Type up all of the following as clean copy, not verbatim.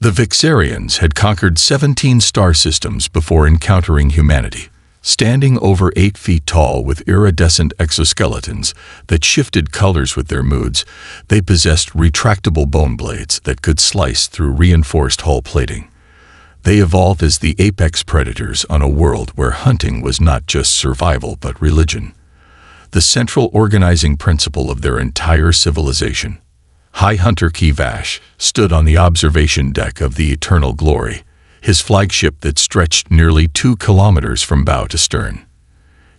The Vixarians had conquered 17 star systems before encountering humanity. Standing over 8 feet tall with iridescent exoskeletons that shifted colors with their moods, they possessed retractable bone blades that could slice through reinforced hull plating. They evolved as the apex predators on a world where hunting was not just survival but religion, the central organizing principle of their entire civilization. High Hunter Kivash stood on the observation deck of the Eternal Glory, his flagship that stretched nearly 2 kilometers from bow to stern.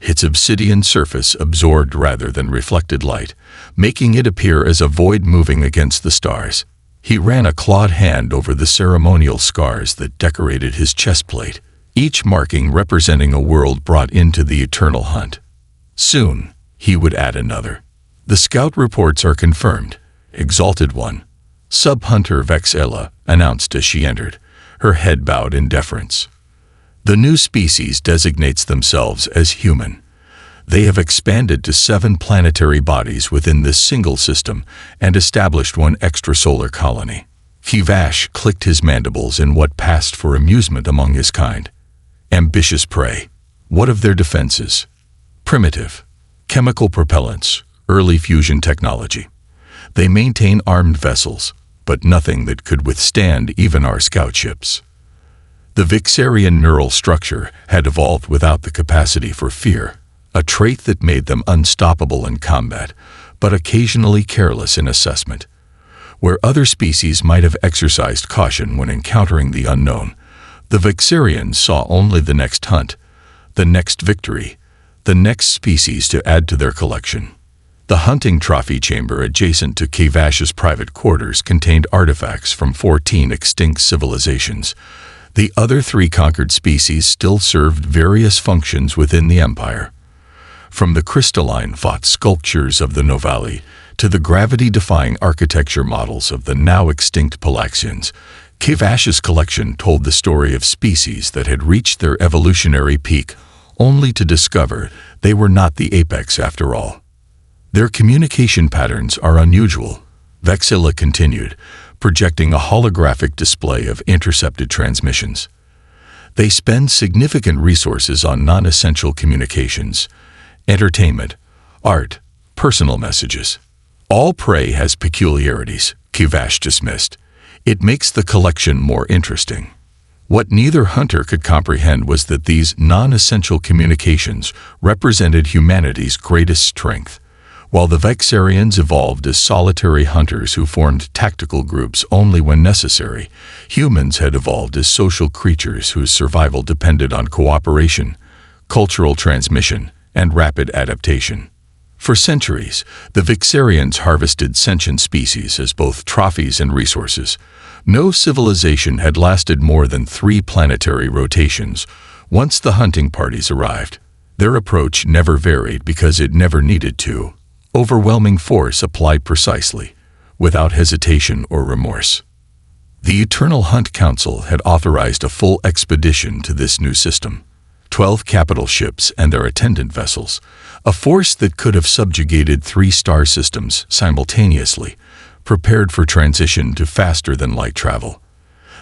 Its obsidian surface absorbed rather than reflected light, making it appear as a void moving against the stars. He ran a clawed hand over the ceremonial scars that decorated his chest plate, each marking representing a world brought into the eternal hunt. Soon, he would add another. The scout reports are confirmed. Exalted One, Sub-Hunter Vexella announced as she entered, her head bowed in deference. The new species designates themselves as human. They have expanded to 7 planetary bodies within this single system and established 1 extrasolar colony. Kivash clicked his mandibles in what passed for amusement among his kind. Ambitious prey. What of their defenses? Primitive. Chemical propellants, early fusion technology. They maintain armed vessels, but nothing that could withstand even our scout ships. The Vixarian neural structure had evolved without the capacity for fear, a trait that made them unstoppable in combat, but occasionally careless in assessment. Where other species might have exercised caution when encountering the unknown, the Vixarians saw only the next hunt, the next victory, the next species to add to their collection. The hunting trophy chamber adjacent to Kivash's private quarters contained artifacts from 14 extinct civilizations. The other 3 conquered species still served various functions within the empire. From the crystalline-fought sculptures of the Novali to the gravity-defying architecture models of the now-extinct Palaxians, Kivash's collection told the story of species that had reached their evolutionary peak, only to discover they were not the apex after all. Their communication patterns are unusual, Vexilla continued, projecting a holographic display of intercepted transmissions. They spend significant resources on non-essential communications, entertainment, art, personal messages. All prey has peculiarities, Kivash dismissed. It makes the collection more interesting. What neither hunter could comprehend was that these non-essential communications represented humanity's greatest strength. While the Vexarians evolved as solitary hunters who formed tactical groups only when necessary, humans had evolved as social creatures whose survival depended on cooperation, cultural transmission, and rapid adaptation. For centuries, the Vixarians harvested sentient species as both trophies and resources. No civilization had lasted more than 3 planetary rotations once the hunting parties arrived. Their approach never varied because it never needed to. Overwhelming force applied precisely, without hesitation or remorse. The Eternal Hunt Council had authorized a full expedition to this new system. 12 capital ships and their attendant vessels, a force that could have subjugated 3 star systems simultaneously, prepared for transition to faster-than-light travel.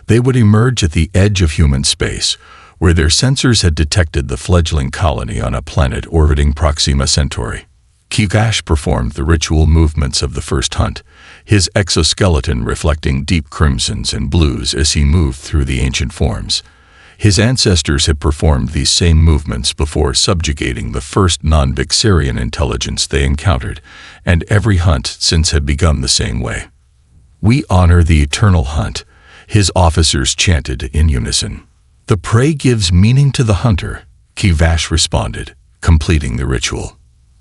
They would emerge at the edge of human space, where their sensors had detected the fledgling colony on a planet orbiting Proxima Centauri. Kivash performed the ritual movements of the first hunt, his exoskeleton reflecting deep crimsons and blues as he moved through the ancient forms. His ancestors had performed these same movements before subjugating the first non-Vixarian intelligence they encountered, and every hunt since had begun the same way. "We honor the eternal hunt," his officers chanted in unison. "The prey gives meaning to the hunter," Kivash responded, completing the ritual.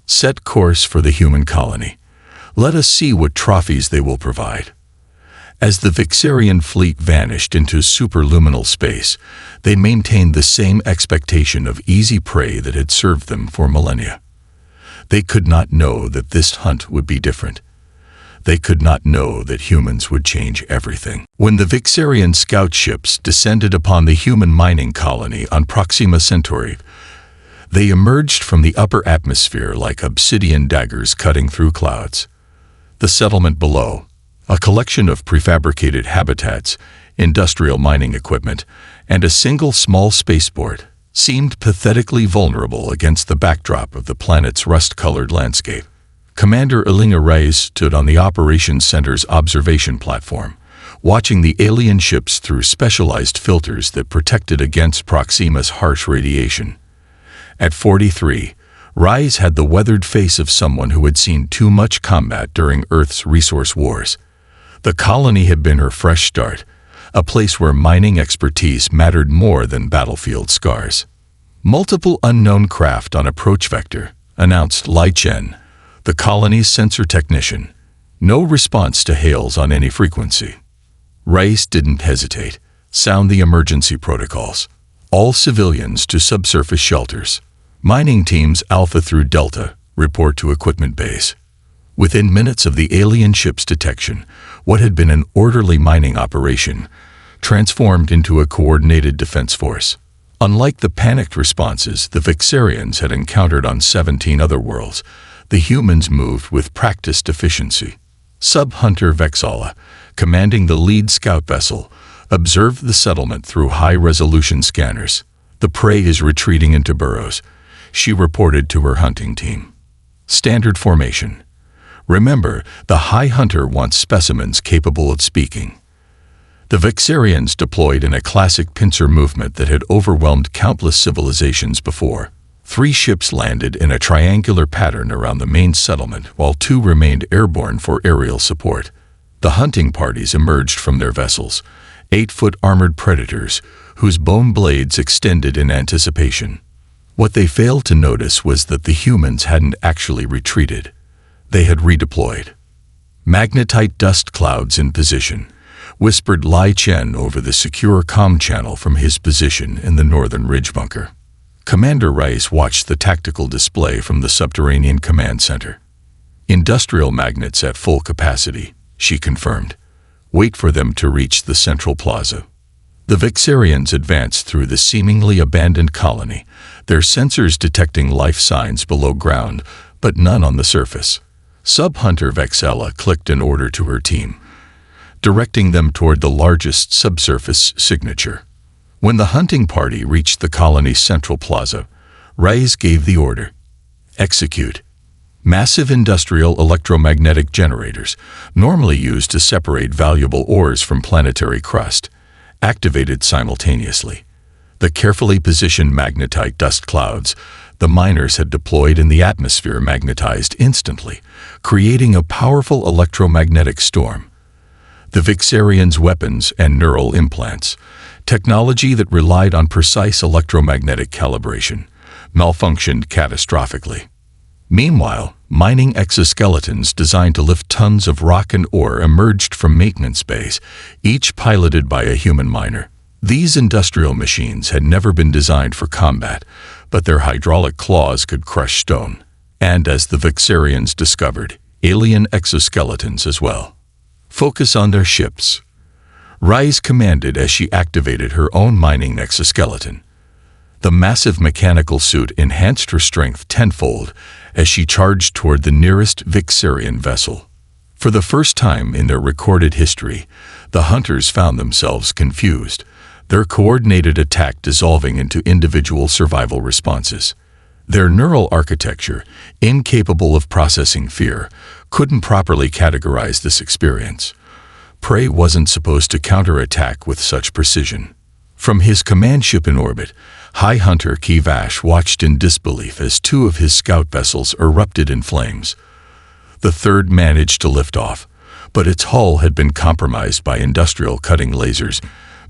"Set course for the human colony. Let us see what trophies they will provide." As the Vixarian fleet vanished into superluminal space, they maintained the same expectation of easy prey that had served them for millennia. They could not know that this hunt would be different. They could not know that humans would change everything. When the Vixarian scout ships descended upon the human mining colony on Proxima Centauri, they emerged from the upper atmosphere like obsidian daggers cutting through clouds. The settlement below, a collection of prefabricated habitats, industrial mining equipment, and a single small spaceport, seemed pathetically vulnerable against the backdrop of the planet's rust-colored landscape. Commander Elinga Reyes stood on the Operations Center's observation platform, watching the alien ships through specialized filters that protected against Proxima's harsh radiation. At 43, Reyes had the weathered face of someone who had seen too much combat during Earth's resource wars. The colony had been her fresh start, a place where mining expertise mattered more than battlefield scars. "Multiple unknown craft on approach vector," announced Lai Chen, the colony's sensor technician. No response to hails on any frequency. Reyes didn't hesitate. "Sound the emergency protocols. All civilians to subsurface shelters. Mining teams Alpha through Delta, report to equipment base." Within minutes of the alien ship's detection, what had been an orderly mining operation transformed into a coordinated defense force. Unlike the panicked responses the Vixarians had encountered on 17 other worlds, the humans moved with practiced efficiency. Sub-Hunter Vexala, commanding the lead scout vessel, observed the settlement through high-resolution scanners. "The prey is retreating into burrows," she reported to her hunting team. Standard formation. Remember, the High Hunter wants specimens capable of speaking. The Vixarians deployed in a classic pincer movement that had overwhelmed countless civilizations before. 3 ships landed in a triangular pattern around the main settlement, while 2 remained airborne for aerial support. The hunting parties emerged from their vessels, 8-foot armored predators, whose bone blades extended in anticipation. What they failed to notice was that the humans hadn't actually retreated. They had redeployed. "Magnetite dust clouds in position," whispered Lai Chen over the secure comm channel from his position in the northern ridge bunker. Commander Rice watched the tactical display from the subterranean command center. "Industrial magnets at full capacity," she confirmed. "Wait for them to reach the central plaza." The Vixarians advanced through the seemingly abandoned colony, their sensors detecting life signs below ground, but none on the surface. Sub-Hunter Vexella clicked an order to her team, directing them toward the largest subsurface signature. When the hunting party reached the colony's central plaza, Reyes gave the order. "Execute." Massive industrial electromagnetic generators, normally used to separate valuable ores from planetary crust, activated simultaneously. The carefully positioned magnetite dust clouds the miners had deployed in the atmosphere magnetized instantly, creating a powerful electromagnetic storm. The Vixarians' weapons and neural implants, technology that relied on precise electromagnetic calibration, malfunctioned catastrophically. Meanwhile, mining exoskeletons designed to lift tons of rock and ore emerged from maintenance bays, each piloted by a human miner. These industrial machines had never been designed for combat, but their hydraulic claws could crush stone. And as the Vixarians discovered, alien exoskeletons as well. "Focus on their ships," Reyes commanded as she activated her own mining exoskeleton. The massive mechanical suit enhanced her strength tenfold as she charged toward the nearest Vixarian vessel. For the first time in their recorded history, the hunters found themselves confused, their coordinated attack dissolving into individual survival responses. Their neural architecture, incapable of processing fear, couldn't properly categorize this experience. Prey wasn't supposed to counterattack with such precision. From his command ship in orbit, High Hunter Kivash watched in disbelief as 2 of his scout vessels erupted in flames. The third managed to lift off, but its hull had been compromised by industrial cutting lasers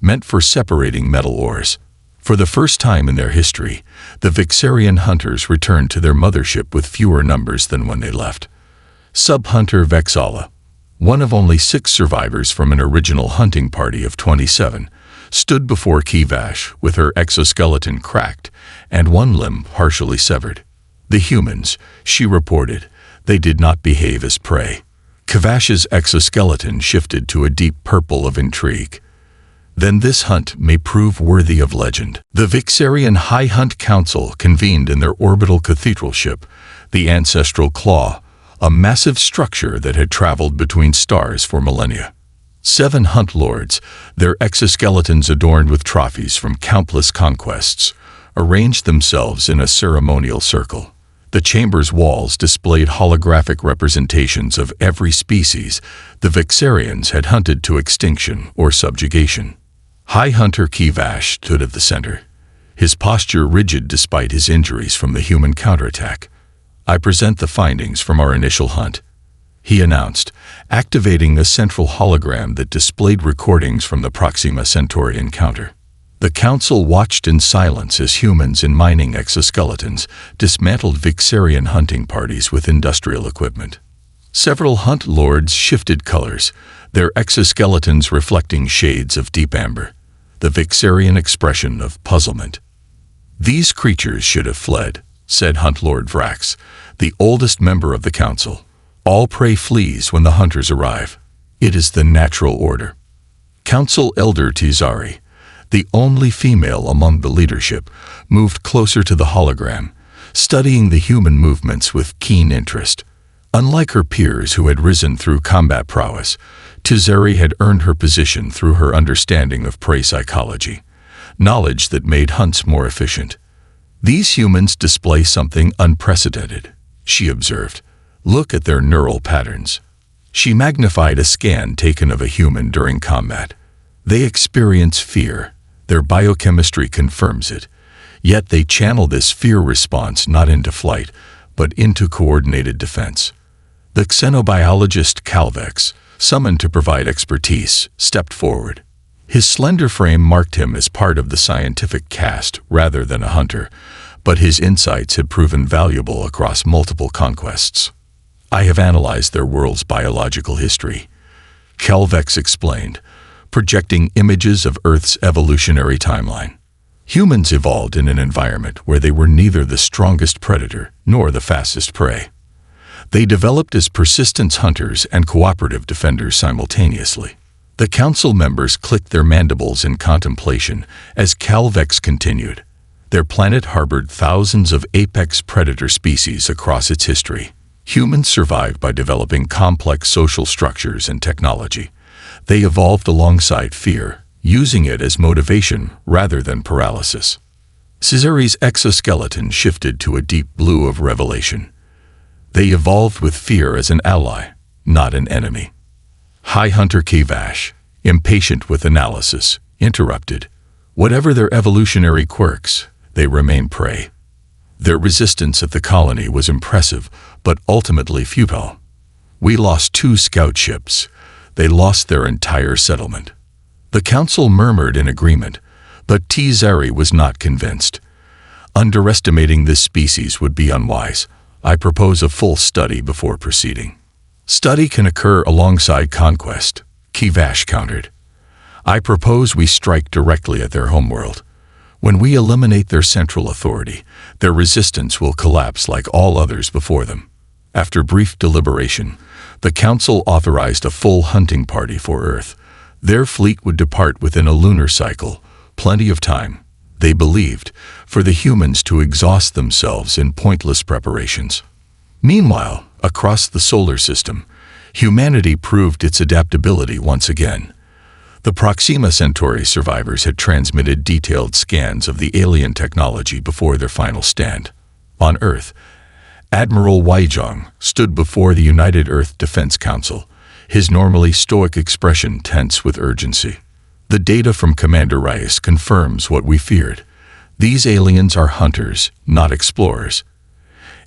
meant for separating metal ores. For the first time in their history, the Vixarian hunters returned to their mothership with fewer numbers than when they left. Sub-Hunter Vexala, one of only 6 survivors from an original hunting party of 27, stood before Kivash with her exoskeleton cracked and one limb partially severed. "The humans," she reported, "they did not behave as prey." Kivash's exoskeleton shifted to a deep purple of intrigue. "Then this hunt may prove worthy of legend." The Vixarian High Hunt Council convened in their orbital cathedral ship, the Ancestral Claw, a massive structure that had traveled between stars for millennia. 7 hunt lords, their exoskeletons adorned with trophies from countless conquests, arranged themselves in a ceremonial circle. The chamber's walls displayed holographic representations of every species the Vixarians had hunted to extinction or subjugation. High Hunter Kivash stood at the center, his posture rigid despite his injuries from the human counterattack. "I present the findings from our initial hunt," he announced, activating a central hologram that displayed recordings from the Proxima Centauri encounter. The council watched in silence as humans in mining exoskeletons dismantled Vixarian hunting parties with industrial equipment. Several hunt lords shifted colors, their exoskeletons reflecting shades of deep amber, the Vixarian expression of puzzlement. "These creatures should have fled," said Hunt Lord Vrax, the oldest member of the council. "All prey flees when the hunters arrive. It is the natural order." Council Elder Tizari, the only female among the leadership, moved closer to the hologram, studying the human movements with keen interest. Unlike her peers who had risen through combat prowess, Tizari had earned her position through her understanding of prey psychology, knowledge that made hunts more efficient. "These humans display something unprecedented," she observed. "Look at their neural patterns." She magnified a scan taken of a human during combat. "They experience fear. Their biochemistry confirms it. Yet they channel this fear response not into flight, but into coordinated defense." The xenobiologist Calvex, summoned to provide expertise, stepped forward. His slender frame marked him as part of the scientific caste rather than a hunter, but his insights had proven valuable across multiple conquests. "I have analyzed their world's biological history," Calvex explained, projecting images of Earth's evolutionary timeline. Humans evolved in an environment where they were neither the strongest predator nor the fastest prey. They developed as persistent hunters and cooperative defenders simultaneously. The council members clicked their mandibles in contemplation as Calvex continued. Their planet harbored thousands of apex predator species across its history. Humans survived by developing complex social structures and technology. They evolved alongside fear, using it as motivation rather than paralysis. Cesari's exoskeleton shifted to a deep blue of revelation. They evolved with fear as an ally, not an enemy. High Hunter Kivash, impatient with analysis, interrupted. "Whatever their evolutionary quirks, they remain prey." Their resistance at the colony was impressive, but ultimately futile. "We lost 2 scout ships. They lost their entire settlement." The council murmured in agreement, but Tizari was not convinced. "Underestimating this species would be unwise. I propose a full study before proceeding." "Study can occur alongside conquest," Kivash countered. "I propose we strike directly at their homeworld. When we eliminate their central authority, their resistance will collapse like all others before them." After brief deliberation, the council authorized a full hunting party for Earth. Their fleet would depart within a lunar cycle, plenty of time, they believed, for the humans to exhaust themselves in pointless preparations. Meanwhile, across the solar system, humanity proved its adaptability once again. The Proxima Centauri survivors had transmitted detailed scans of the alien technology before their final stand. On Earth, Admiral Weijong stood before the United Earth Defense Council, his normally stoic expression tense with urgency. "The data from Commander Rice confirms what we feared. These aliens are hunters, not explorers.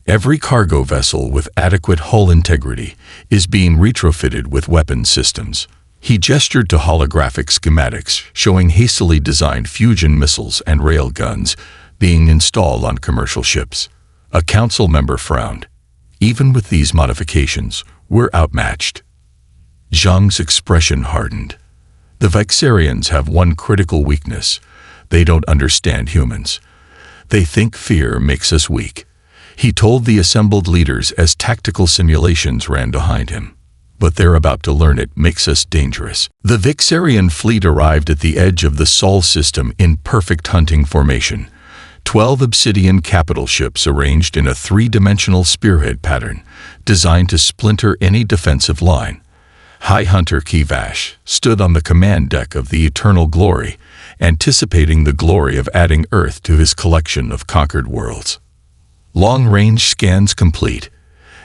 Every cargo vessel with adequate hull integrity is being retrofitted with weapon systems." He gestured to holographic schematics showing hastily designed fusion missiles and rail guns being installed on commercial ships. A council member frowned. "Even with these modifications, we're outmatched." Zhang's expression hardened. "The Vixarians have one critical weakness. They don't understand humans. They think fear makes us weak," he told the assembled leaders as tactical simulations ran behind him. "But they're about to learn it makes us dangerous." The Vixarian fleet arrived at the edge of the Sol system in perfect hunting formation. 12 obsidian capital ships arranged in a 3-dimensional spearhead pattern, designed to splinter any defensive line. High Hunter Kivash stood on the command deck of the Eternal Glory, anticipating the glory of adding Earth to his collection of conquered worlds. Long-range scans complete.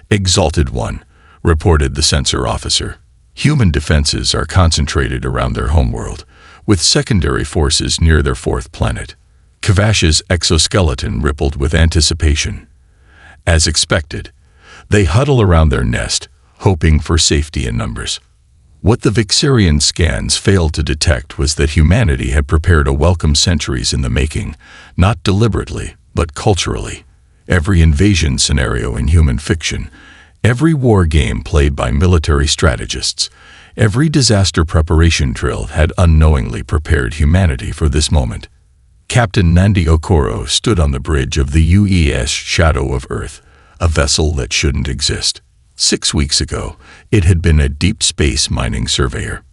Exalted One, reported the sensor officer. Human defenses are concentrated around their homeworld, with secondary forces near their fourth planet. Kivash's exoskeleton rippled with anticipation. As expected, they huddle around their nest, hoping for safety in numbers. What the Vixarian scans failed to detect was that humanity had prepared a welcome centuries in the making, not deliberately, but culturally. Every invasion scenario in human fiction, every war game played by military strategists, every disaster preparation drill had unknowingly prepared humanity for this moment. Captain Nandi Okoro stood on the bridge of the UES Shadow of Earth, a vessel that shouldn't exist. 6 weeks ago, it had been a deep space mining surveyor.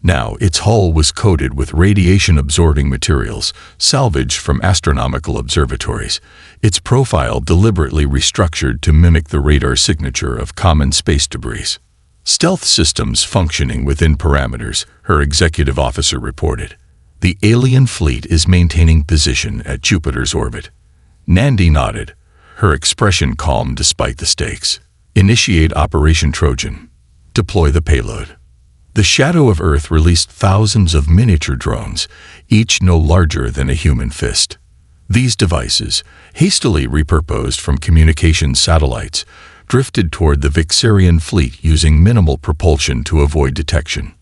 Now, its hull was coated with radiation-absorbing materials salvaged from astronomical observatories, its profile deliberately restructured to mimic the radar signature of common space debris. Stealth systems functioning within parameters, her executive officer reported. The alien fleet is maintaining position at Jupiter's orbit. Nandi nodded, her expression calm despite the stakes. Initiate Operation Trojan. Deploy the payload. The Shadow of Earth released thousands of miniature drones, each no larger than a human fist. These devices, hastily repurposed from communications satellites, drifted toward the Vixarian fleet using minimal propulsion to avoid detection.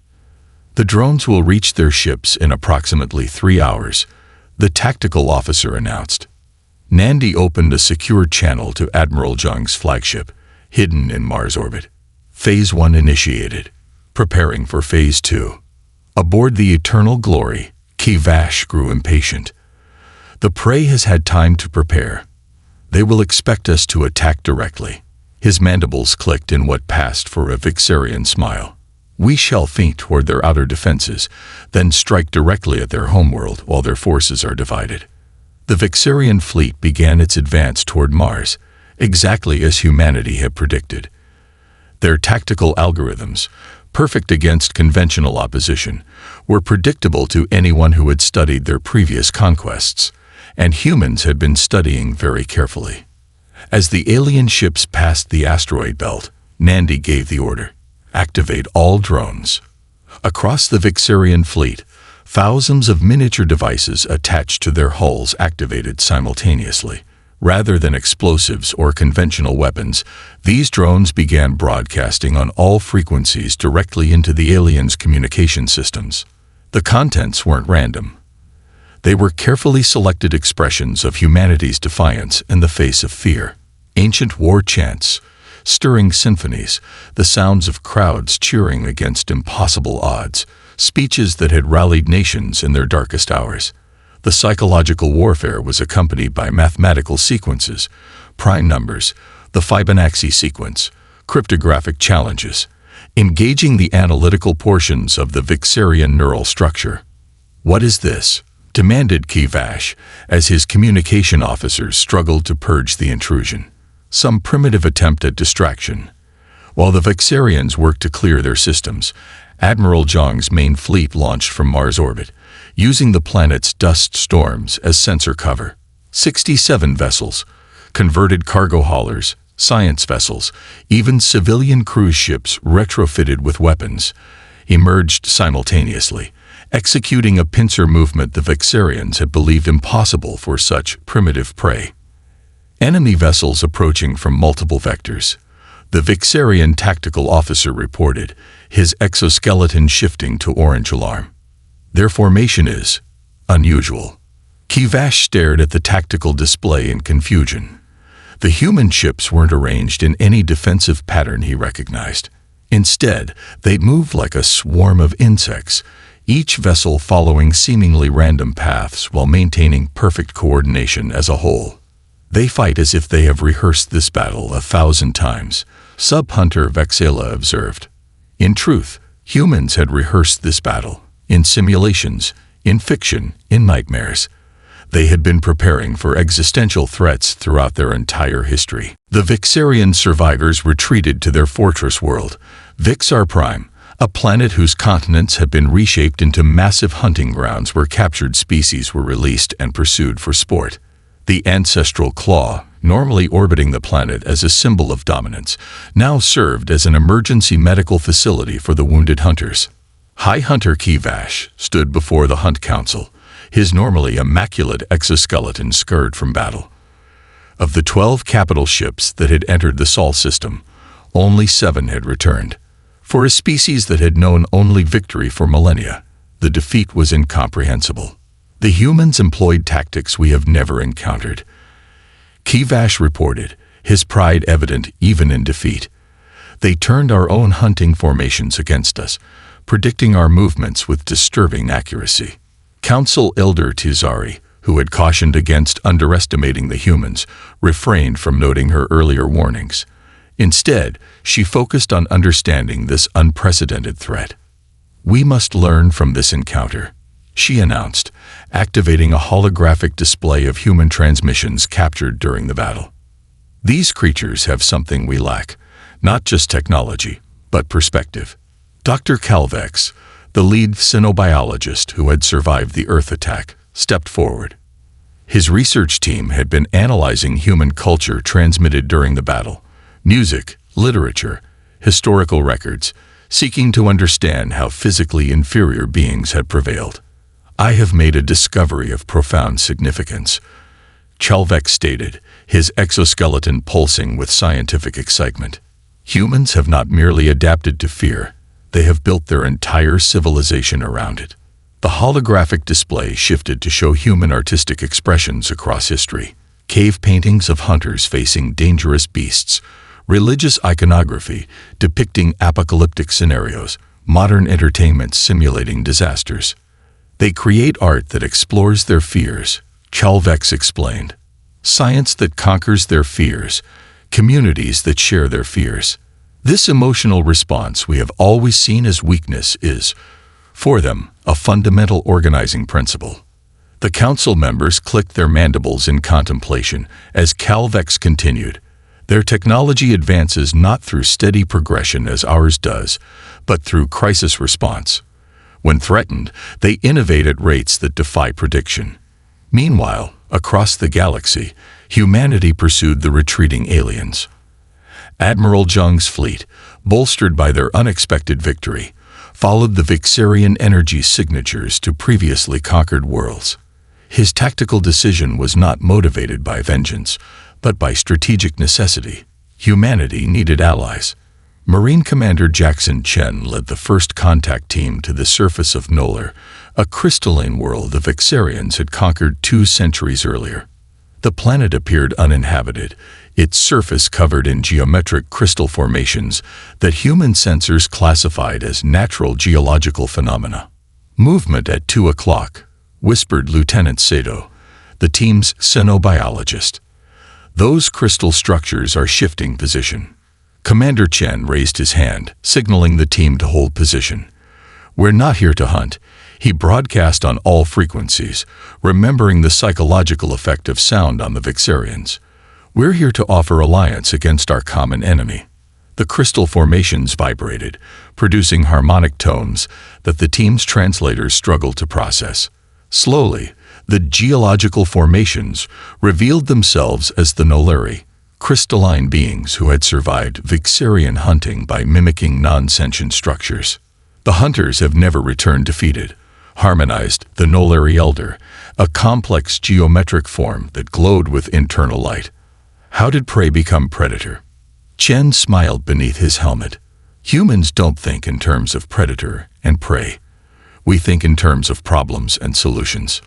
The drones will reach their ships in approximately 3 hours, the tactical officer announced. Nandi opened a secure channel to Admiral Jung's flagship, hidden in Mars orbit. Phase 1 initiated, preparing for Phase 2. Aboard the Eternal Glory, Kivash grew impatient. The prey has had time to prepare. They will expect us to attack directly. His mandibles clicked in what passed for a Vixarian smile. We shall feint toward their outer defenses, then strike directly at their homeworld while their forces are divided. The Vixarian fleet began its advance toward Mars, exactly as humanity had predicted. Their tactical algorithms, perfect against conventional opposition, were predictable to anyone who had studied their previous conquests, and humans had been studying very carefully. As the alien ships passed the asteroid belt, Nandi gave the order, activate all drones. Across the Vixarian fleet, thousands of miniature devices attached to their hulls activated simultaneously. Rather than explosives or conventional weapons, these drones began broadcasting on all frequencies directly into the aliens' communication systems. The contents weren't random. They were carefully selected expressions of humanity's defiance in the face of fear. Ancient war chants, stirring symphonies, the sounds of crowds cheering against impossible odds, speeches that had rallied nations in their darkest hours. The psychological warfare was accompanied by mathematical sequences, prime numbers, the Fibonacci sequence, cryptographic challenges, engaging the analytical portions of the Vixarian neural structure. "What is this?" demanded Kivash, as his communication officers struggled to purge the intrusion. Some primitive attempt at distraction. While the Vixarians worked to clear their systems, Admiral Jung's main fleet launched from Mars orbit, using the planet's dust storms as sensor cover. 67 vessels, converted cargo haulers, science vessels, even civilian cruise ships retrofitted with weapons, emerged simultaneously, executing a pincer movement the Vixarians had believed impossible for such primitive prey. Enemy vessels approaching from multiple vectors. The Vixarian tactical officer reported, his exoskeleton shifting to orange alarm. Their formation is unusual. Kivash stared at the tactical display in confusion. The human ships weren't arranged in any defensive pattern he recognized. Instead, they moved like a swarm of insects, each vessel following seemingly random paths while maintaining perfect coordination as a whole. They fight as if they have rehearsed this battle 1,000 times, Sub-Hunter Vexela observed. In truth, humans had rehearsed this battle, in simulations, in fiction, in nightmares. They had been preparing for existential threats throughout their entire history. The Vixarian survivors retreated to their fortress world, Vixar Prime, a planet whose continents had been reshaped into massive hunting grounds where captured species were released and pursued for sport. The ancestral claw, normally orbiting the planet as a symbol of dominance, now served as an emergency medical facility for the wounded hunters. High Hunter Kivash stood before the Hunt Council, his normally immaculate exoskeleton scarred from battle. Of the 12 capital ships that had entered the Sol system, only 7 had returned. For a species that had known only victory for millennia, the defeat was incomprehensible. The humans employed tactics we have never encountered. Kivash reported, his pride evident even in defeat. They turned our own hunting formations against us, predicting our movements with disturbing accuracy. Council Elder Tizari, who had cautioned against underestimating the humans, refrained from noting her earlier warnings. Instead, she focused on understanding this unprecedented threat. "We must learn from this encounter," she announced, activating a holographic display of human transmissions captured during the battle. "These creatures have something we lack, not just technology, but perspective." Dr. Calvex, the lead xenobiologist who had survived the Earth attack, stepped forward. His research team had been analyzing human culture transmitted during the battle, music, literature, historical records, seeking to understand how physically inferior beings had prevailed. "I have made a discovery of profound significance," Chalvex stated, his exoskeleton pulsing with scientific excitement. "Humans have not merely adapted to fear, they have built their entire civilization around it." The holographic display shifted to show human artistic expressions across history. Cave paintings of hunters facing dangerous beasts, religious iconography depicting apocalyptic scenarios, modern entertainment simulating disasters. "They create art that explores their fears," Chalvex explained. "Science that conquers their fears, communities that share their fears. This emotional response we have always seen as weakness is, for them, a fundamental organizing principle." The council members clicked their mandibles in contemplation as Calvex continued. "Their technology advances not through steady progression as ours does, but through crisis response. When threatened, they innovate at rates that defy prediction." Meanwhile, across the galaxy, humanity pursued the retreating aliens. Admiral Jung's fleet, bolstered by their unexpected victory, followed the Vixarian energy signatures to previously conquered worlds. His tactical decision was not motivated by vengeance, but by strategic necessity. Humanity needed allies. Marine Commander Jackson Chen led the first contact team to the surface of Nolar, a crystalline world the Vixarians had conquered 2 centuries earlier. The planet appeared uninhabited, its surface covered in geometric crystal formations that human sensors classified as natural geological phenomena. "Movement at 2 o'clock, whispered Lieutenant Sato, the team's xenobiologist. "Those crystal structures are shifting position." Commander Chen raised his hand, signaling the team to hold position. "We're not here to hunt," he broadcast on all frequencies, remembering the psychological effect of sound on the Vixarians. "We're here to offer alliance against our common enemy." The crystal formations vibrated, producing harmonic tones that the team's translators struggled to process. Slowly, the geological formations revealed themselves as the Nolari, crystalline beings who had survived Vixarian hunting by mimicking non-sentient structures. "The hunters have never returned defeated," harmonized the Nolari Elder, a complex geometric form that glowed with internal light. "How did prey become predator?" Chen smiled beneath his helmet. "Humans don't think in terms of predator and prey. We think in terms of problems and solutions."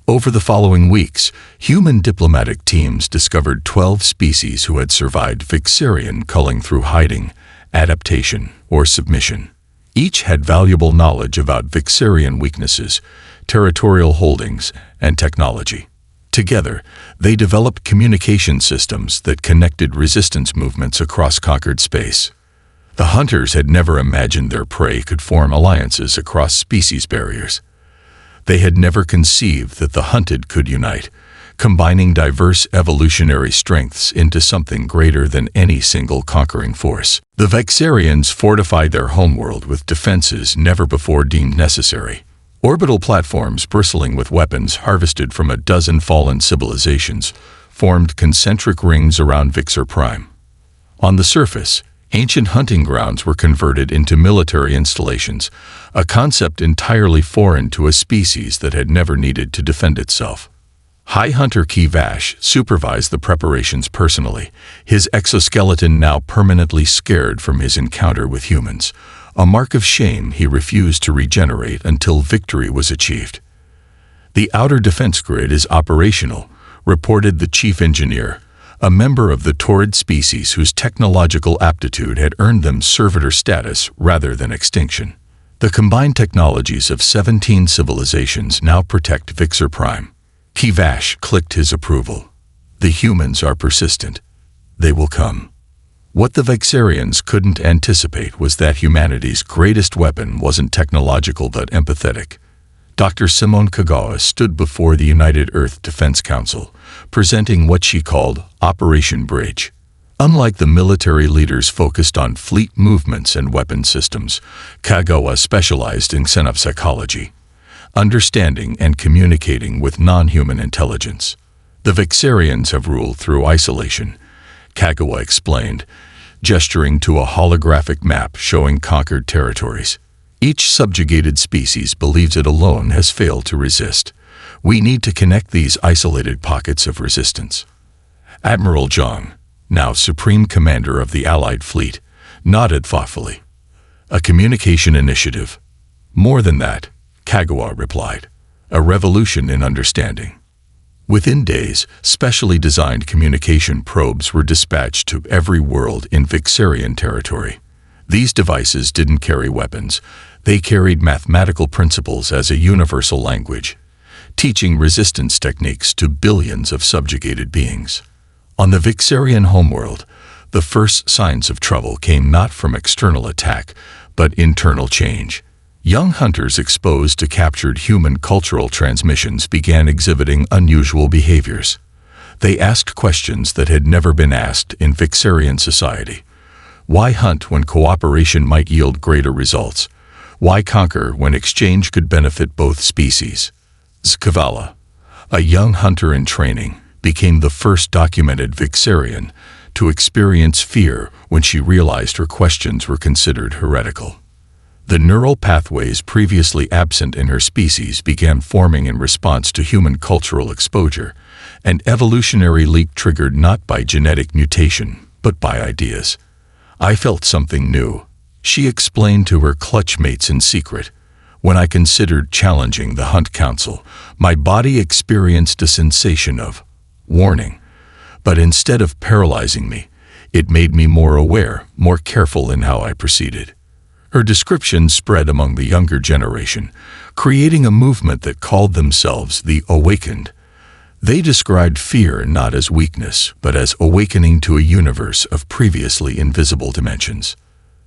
Over the following weeks, human diplomatic teams discovered 12 species who had survived Vixarian culling through hiding, adaptation, or submission. Each had valuable knowledge about Vixarian weaknesses, territorial holdings, and technology. Together, they developed communication systems that connected resistance movements across conquered space. The hunters had never imagined their prey could form alliances across species barriers. They had never conceived that the hunted could unite, combining diverse evolutionary strengths into something greater than any single conquering force. The Vexarians fortified their homeworld with defenses never before deemed necessary. Orbital platforms bristling with weapons harvested from a dozen fallen civilizations formed concentric rings around Vixar Prime. On the surface, ancient hunting grounds were converted into military installations, a concept entirely foreign to a species that had never needed to defend itself. High Hunter Kivash supervised the preparations personally, his exoskeleton now permanently scarred from his encounter with humans, a mark of shame he refused to regenerate until victory was achieved. "The outer defense grid is operational," reported the chief engineer, a member of the Taurid species whose technological aptitude had earned them servitor status rather than extinction. The combined technologies of 17 civilizations now protect Vixar Prime. Kivash clicked his approval. The humans are persistent. They will come. What the Vexarians couldn't anticipate was that humanity's greatest weapon wasn't technological but empathetic. Dr. Simone Kagawa stood before the United Earth Defense Council, presenting what she called Operation Bridge. Unlike the military leaders focused on fleet movements and weapon systems, Kagawa specialized in xenopsychology, understanding and communicating with non-human intelligence. "The Vexarians have ruled through isolation," Kagawa explained, gesturing to a holographic map showing conquered territories. "Each subjugated species believes it alone has failed to resist. We need to connect these isolated pockets of resistance." Admiral Zhang, now Supreme Commander of the Allied Fleet, nodded thoughtfully. "A communication initiative." "More than that," Kagawa replied. "A revolution in understanding." Within days, specially designed communication probes were dispatched to every world in Vixarian territory. These devices didn't carry weapons. They carried mathematical principles as a universal language, teaching resistance techniques to billions of subjugated beings. On the Vixarian homeworld, the first signs of trouble came not from external attack, but internal change. Young hunters exposed to captured human cultural transmissions began exhibiting unusual behaviors. They asked questions that had never been asked in Vixarian society. Why hunt when cooperation might yield greater results? Why conquer when exchange could benefit both species? Zkavala, a young hunter in training, became the first documented Vixarian to experience fear when she realized her questions were considered heretical. The neural pathways previously absent in her species began forming in response to human cultural exposure, an evolutionary leap triggered not by genetic mutation, but by ideas. "I felt something new," she explained to her clutchmates in secret. "When I considered challenging the Hunt Council, my body experienced a sensation of warning. But instead of paralyzing me, it made me more aware, more careful in how I proceeded." Her description spread among the younger generation, creating a movement that called themselves the Awakened. They described fear not as weakness, but as awakening to a universe of previously invisible dimensions.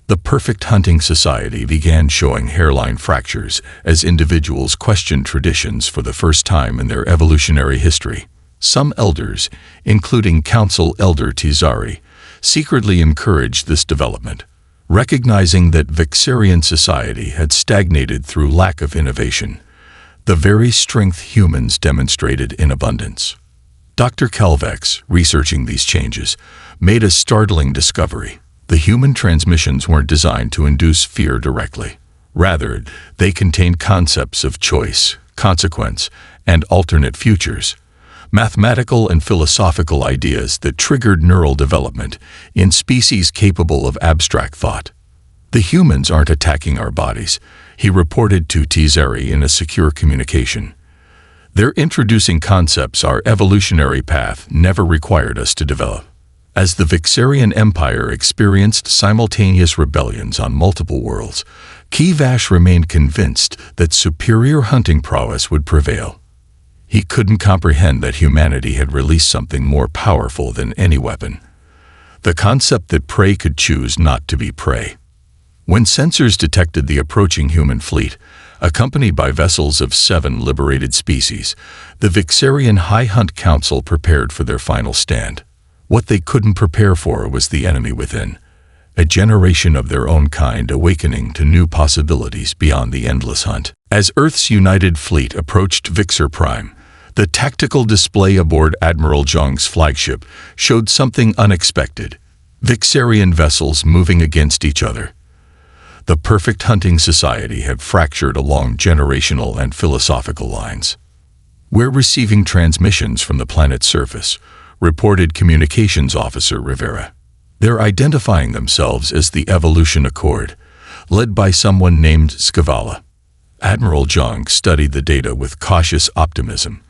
The perfect hunting society began showing hairline fractures as individuals questioned traditions for the first time in their evolutionary history. Some elders, including Council Elder Tizari, secretly encouraged this development, recognizing that Vixarian society had stagnated through lack of innovation, the very strength humans demonstrated in abundance. Dr. Kelvex, researching these changes, made a startling discovery. The human transmissions weren't designed to induce fear directly. Rather, they contained concepts of choice, consequence, and alternate futures, mathematical and philosophical ideas that triggered neural development in species capable of abstract thought. "The humans aren't attacking our bodies," he reported to Tizari in a secure communication. "They're introducing concepts our evolutionary path never required us to develop." As the Vixarian Empire experienced simultaneous rebellions on multiple worlds, Kivash remained convinced that superior hunting prowess would prevail. He couldn't comprehend that humanity had released something more powerful than any weapon, the concept that prey could choose not to be prey. When sensors detected the approaching human fleet, Accompanied by vessels of 7 liberated species, the Vixarian High Hunt Council prepared for their final stand. What they couldn't prepare for was the enemy within, a generation of their own kind awakening to new possibilities beyond the endless hunt. As Earth's united fleet approached Vixar Prime, the tactical display aboard Admiral Zhang's flagship showed something unexpected: Vixarian vessels moving against each other. The perfect hunting society had fractured along generational and philosophical lines. "We're receiving transmissions from the planet's surface," reported Communications Officer Rivera. "They're identifying themselves as the Evolution Accord, led by someone named Skavala." Admiral Zhang studied the data with cautious optimism.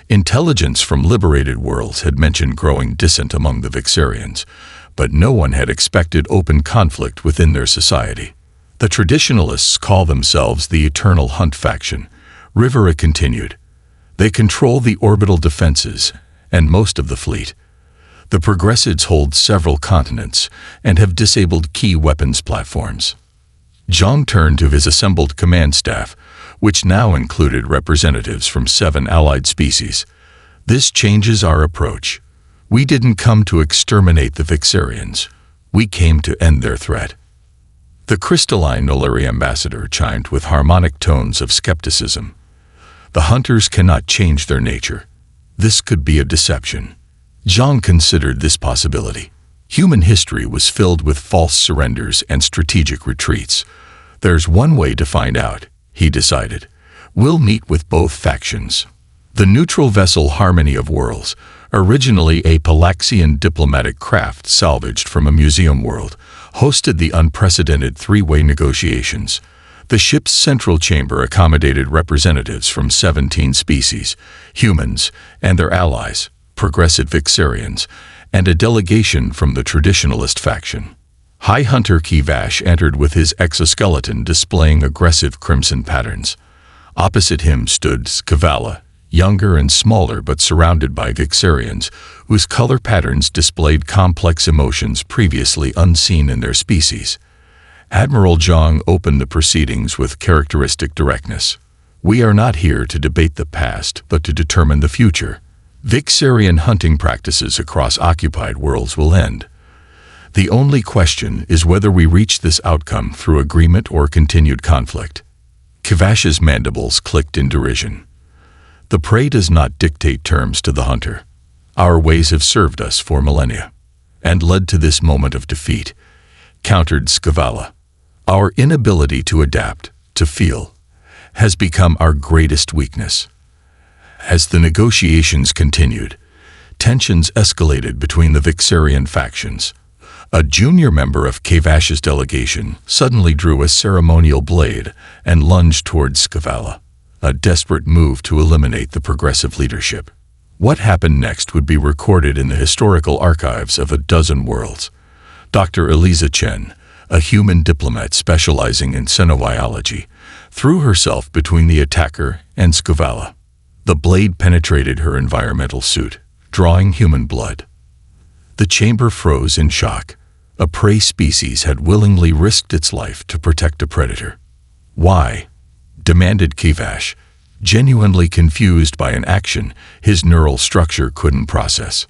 Intelligence from liberated worlds had mentioned growing dissent among the Vixarians, but no one had expected open conflict within their society. "The traditionalists call themselves the Eternal Hunt faction," Rivera continued. "They control the orbital defenses and most of the fleet. The progressives hold several continents and have disabled key weapons platforms." Zhang turned to his assembled command staff, which now included representatives from 7 allied species. "This changes our approach. We didn't come to exterminate the Vixarians. We came to end their threat." The crystalline Nolari ambassador chimed with harmonic tones of skepticism. "The hunters cannot change their nature. This could be a deception." Zhang considered this possibility. Human history was filled with false surrenders and strategic retreats. "There's one way to find out," he decided. "We'll meet with both factions." The neutral vessel Harmony of Worlds, originally a Palaxian diplomatic craft salvaged from a museum world, hosted the unprecedented 3-way negotiations. The ship's central chamber accommodated representatives from 17 species, humans and their allies, progressive Vixarians, and a delegation from the traditionalist faction. High Hunter Kivash entered with his exoskeleton displaying aggressive crimson patterns. Opposite him stood Skavala, younger and smaller but surrounded by Vixarians, whose color patterns displayed complex emotions previously unseen in their species. Admiral Zhang opened the proceedings with characteristic directness. "We are not here to debate the past, but to determine the future. Vixarian hunting practices across occupied worlds will end. The only question is whether we reach this outcome through agreement or continued conflict." Kivash's mandibles clicked in derision. "The prey does not dictate terms to the hunter. Our ways have served us for millennia, and led to this moment of defeat," countered Skavala. "Our inability to adapt, to feel, has become our greatest weakness." As the negotiations continued, tensions escalated between the Vixarian factions. A junior member of Kivash's delegation suddenly drew a ceremonial blade and lunged towards Skavala, a desperate move to eliminate the progressive leadership. What happened next would be recorded in the historical archives of a dozen worlds. Dr. Eliza Chen, a human diplomat specializing in xenobiology, threw herself between the attacker and Skavala. The blade penetrated her environmental suit, drawing human blood. The chamber froze in shock. A prey species had willingly risked its life to protect a predator. "Why?" demanded Kivash, genuinely confused by an action his neural structure couldn't process.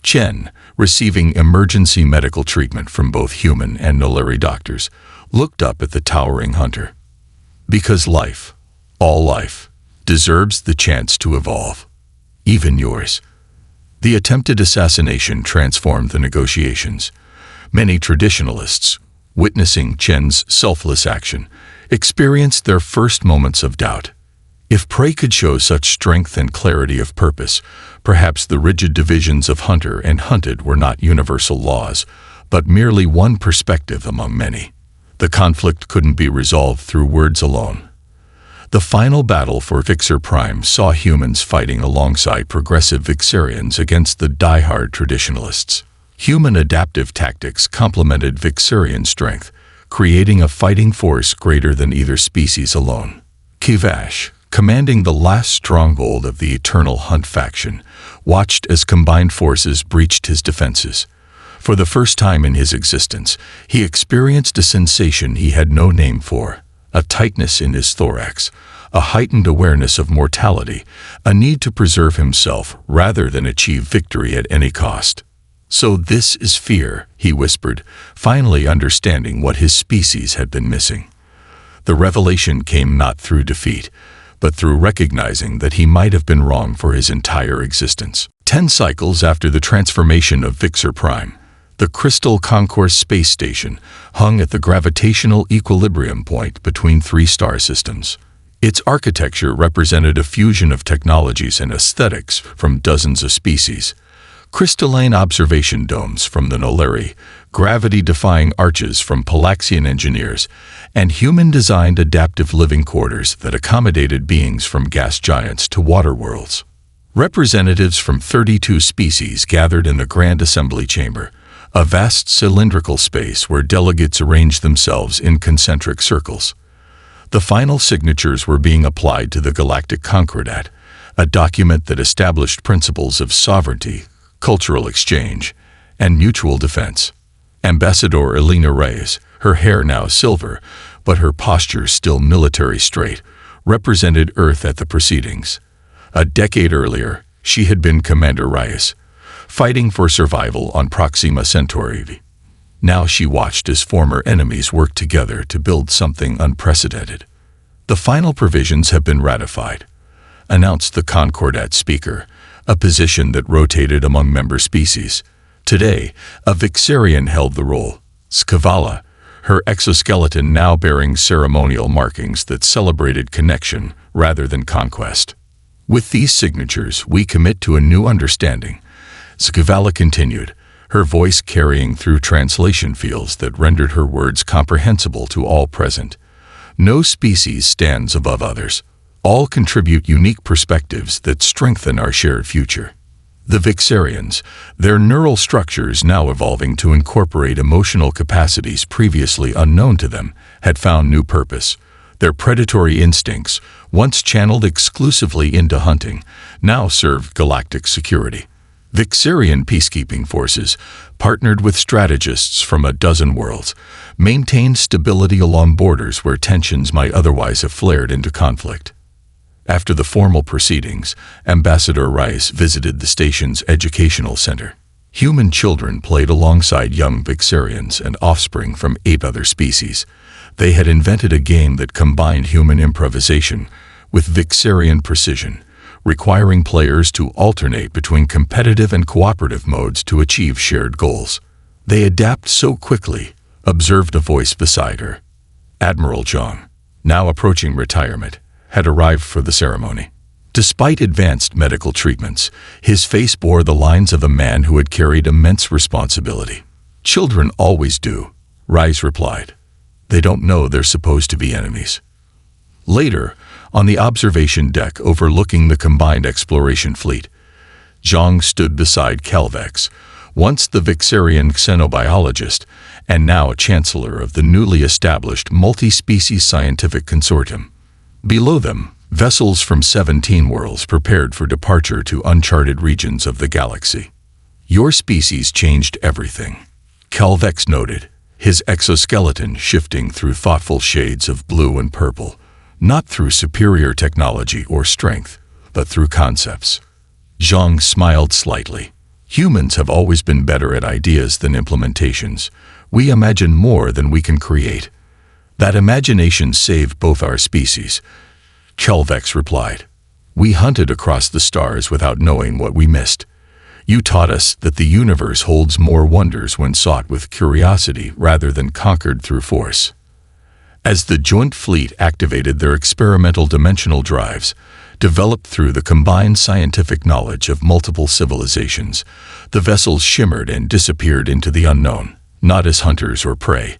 Chen, receiving emergency medical treatment from both human and Nolari doctors, looked up at the towering hunter. "Because life, all life, deserves the chance to evolve. Even yours." The attempted assassination transformed the negotiations. Many traditionalists, witnessing Chen's selfless action, experienced their first moments of doubt. If prey could show such strength and clarity of purpose, perhaps the rigid divisions of hunter and hunted were not universal laws, but merely one perspective among many. The conflict couldn't be resolved through words alone. The final battle for Vixar Prime saw humans fighting alongside progressive Vixarians against the die-hard traditionalists. Human adaptive tactics complemented Vixarian strength, creating a fighting force greater than either species alone. Kivash, commanding the last stronghold of the Eternal Hunt faction, watched as combined forces breached his defenses. For the first time in his existence, he experienced a sensation he had no name for, a tightness in his thorax, a heightened awareness of mortality, a need to preserve himself rather than achieve victory at any cost. "So this is fear," he whispered, finally understanding what his species had been missing. The revelation came not through defeat, but through recognizing that he might have been wrong for his entire existence. 10 cycles after the transformation of Vixer Prime, the Crystal Concourse space station hung at the gravitational equilibrium point between 3 star systems. Its architecture represented a fusion of technologies and aesthetics from dozens of species. Crystalline observation domes from the Noleri, gravity-defying arches from Palaxian engineers, and human-designed adaptive living quarters that accommodated beings from gas giants to water worlds. Representatives from 32 species gathered in the Grand Assembly Chamber, a vast cylindrical space where delegates arranged themselves in concentric circles. The final signatures were being applied to the Galactic Conquests, a document that established principles of sovereignty, cultural exchange, and mutual defense. Ambassador Elena Reyes, her hair now silver, but her posture still military straight, represented Earth at the proceedings. A decade earlier, she had been Commander Reyes, fighting for survival on Proxima Centauri. Now she watched as former enemies worked together to build something unprecedented. "The final provisions have been ratified," announced the Concordat speaker, a position that rotated among member species. Today, a Vixarian held the role, Skavala, her exoskeleton now bearing ceremonial markings that celebrated connection rather than conquest. "With these signatures, we commit to a new understanding," Skavala continued, her voice carrying through translation fields that rendered her words comprehensible to all present. "No species stands above others. All contribute unique perspectives that strengthen our shared future." The Vixarians, their neural structures now evolving to incorporate emotional capacities previously unknown to them, had found new purpose. Their predatory instincts, once channeled exclusively into hunting, now served galactic security. Vixarian peacekeeping forces, partnered with strategists from a dozen worlds, maintained stability along borders where tensions might otherwise have flared into conflict. After the formal proceedings, Ambassador Rice visited the station's educational center. Human children played alongside young Vixarians and offspring from 8 other species. They had invented a game that combined human improvisation with Vixarian precision, requiring players to alternate between competitive and cooperative modes to achieve shared goals. "They adapt so quickly," observed a voice beside her. Admiral Zhang, now approaching retirement, had arrived for the ceremony. Despite advanced medical treatments, his face bore the lines of a man who had carried immense responsibility. "Children always do," Rice replied. "They don't know they're supposed to be enemies." Later, on the observation deck overlooking the combined exploration fleet, Zhang stood beside Calvex, once the Vixarian xenobiologist and now a chancellor of the newly established multi-species scientific consortium. Below them, vessels from 17 worlds prepared for departure to uncharted regions of the galaxy. "Your species changed everything," Calvex noted, his exoskeleton shifting through thoughtful shades of blue and purple, not through superior technology or strength, but through concepts. Zhang smiled slightly. "Humans have always been better at ideas than implementations. We imagine more than we can create. That imagination saved both our species," Calvex replied. "We hunted across the stars without knowing what we missed. You taught us that the universe holds more wonders when sought with curiosity rather than conquered through force." As the joint fleet activated their experimental dimensional drives, developed through the combined scientific knowledge of multiple civilizations, the vessels shimmered and disappeared into the unknown, not as hunters or prey,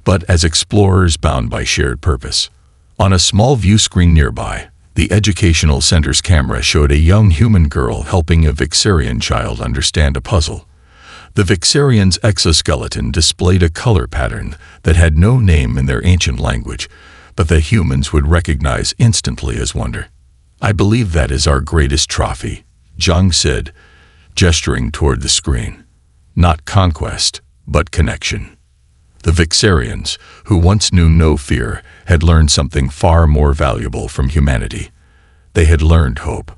but as explorers bound by shared purpose. On a small view screen nearby, the educational center's camera showed a young human girl helping a Vixarian child understand a puzzle. The Vixarian's exoskeleton displayed a color pattern that had no name in their ancient language, but that humans would recognize instantly as wonder. "I believe that is our greatest trophy," Zhang said, gesturing toward the screen. "Not conquest, but connection." The Vixarians, who once knew no fear, had learned something far more valuable from humanity. They had learned hope.